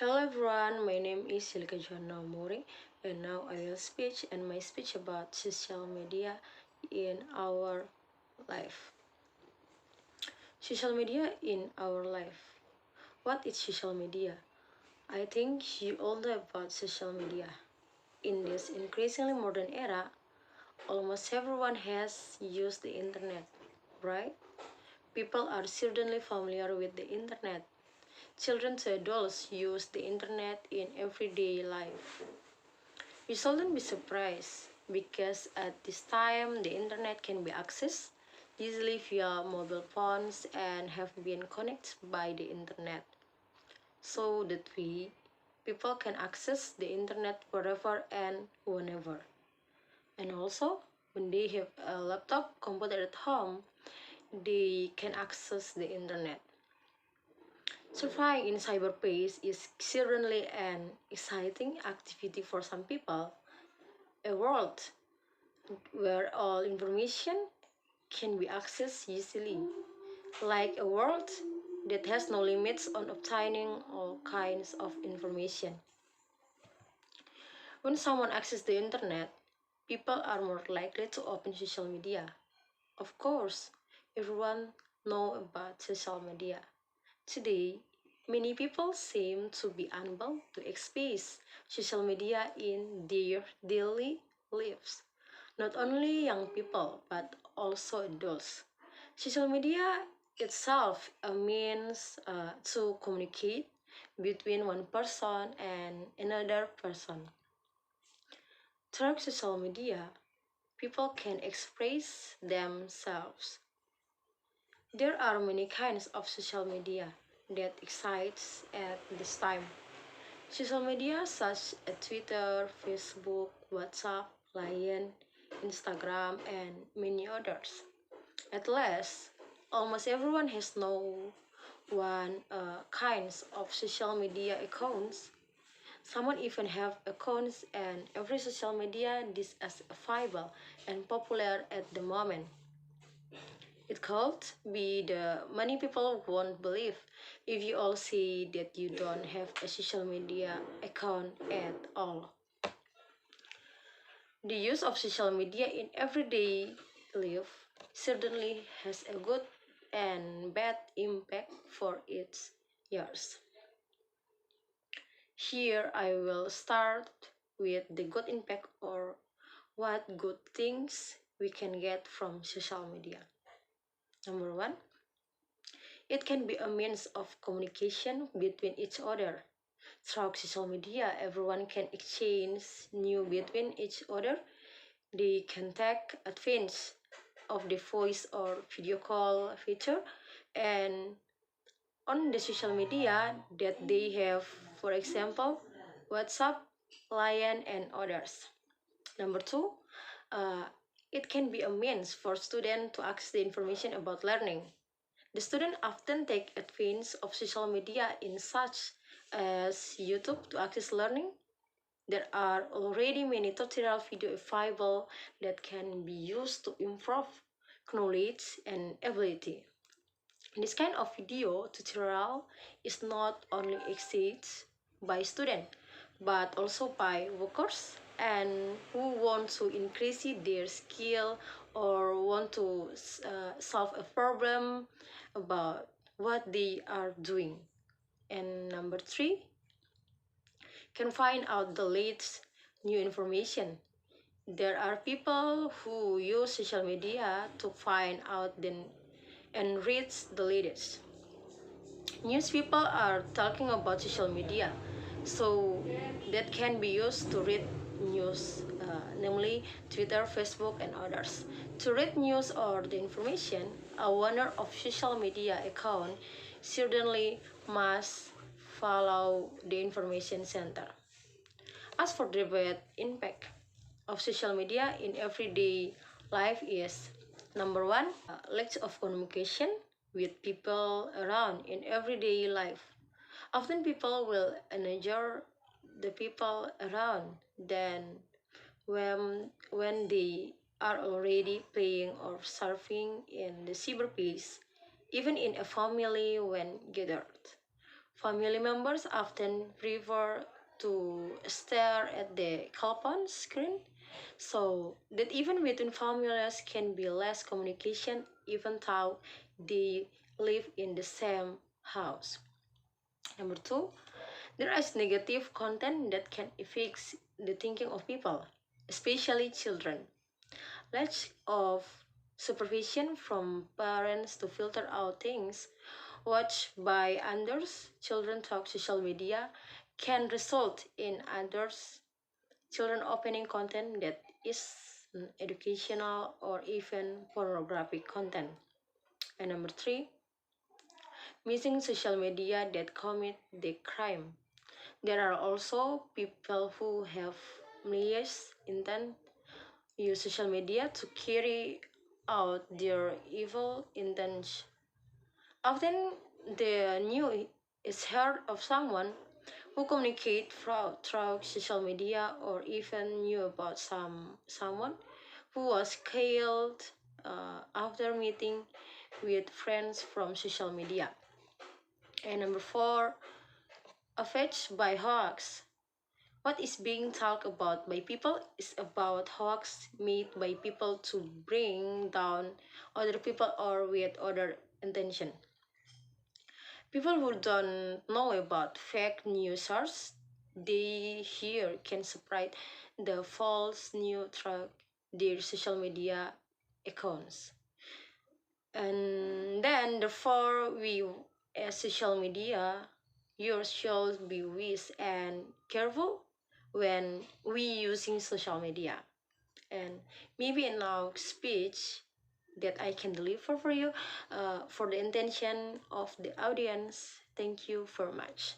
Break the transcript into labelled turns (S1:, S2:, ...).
S1: Hello everyone, my name is Silka Johanna Mori, and now I will speech about social media in our life. Social media in our life. What is social media? I think you all know about social media. In this increasingly modern era, almost everyone has used the internet, right? People are certainly familiar with the internet. Children to adults use the internet in everyday life. You shouldn't be surprised because at this time the internet can be accessed easily via mobile phones and have been connected by the internet so that people can access the internet wherever and whenever. And also when they have a laptop computer at home, they can access the internet. Surfing in cyberspace is certainly an exciting activity for some people. A world where all information can be accessed easily, like a world that has no limits on obtaining all kinds of information. When someone accesses the internet, people are more likely to open social media. Of course, everyone knows about social media. Today, many people seem to be unable to experience social media in their daily lives. Not only young people, but also adults. Social media itself a means to communicate between one person and another person. Through social media, people can express themselves. There are many kinds of social media that exist at this time. Social media such as Twitter, Facebook, WhatsApp, Line, Instagram, and many others. At last, almost everyone has known one kinds of social media accounts. Someone even have accounts and every social media this is viable and popular at the moment. It could be the many people won't believe if you all say that you don't have a social media account at all. The use of social media in everyday life certainly has a good and bad impact for its years. Here I will start with the good impact or what good things we can get from social media. Number one, it can be a means of communication between each other. Through social media, everyone can exchange news between each other. They can take advantage of the voice or video call feature and on the social media that they have, for example, WhatsApp, Line, and others. Number two, uh, it can be a means for students to access the information about learning. The students often take advantage of social media in such as YouTube to access learning. There are already many tutorial video available that can be used to improve knowledge and ability. This kind of video tutorial is not only accessed by students but also by workers and who want to increase their skill or want to solve a problem about what they are doing. And number three, can find out the latest new information. There are people who use social media to find out and read the latest. News people are talking about social media, so that can be used to read news, namely Twitter, Facebook, and others. To read news or the information, a owner of social media account certainly must follow the information center. As for the bad impact of social media in everyday life is number one, lack of communication with people around in everyday life. Often people will enjoy the people around than when they are already playing or surfing in the cyberspace, even in a family when gathered. Family members often prefer to stare at the cell screen, so that even between families can be less communication even though they live in the same house. Number two, there is negative content that can affect the thinking of people, especially children. Lack of supervision from parents to filter out things watched by others, children talk social media can result in others children opening content that is educational or even pornographic content. And number three, missing social media that commit the crime. There are also people who have malicious intent use social media to carry out their evil intentions. Often the news is heard of someone who communicate through social media or even knew about someone who was killed after meeting with friends from social media. And number four, affected by hoax. What is being talked about by people is about hoax made by people to bring down other people or with other intention. People who don't know about fake news source, they here can spread the false news through their social media accounts. And then therefore we as social media you should be wise and careful when we using social media. And maybe in our speech that I can deliver for you for the intention of the audience. Thank you very much.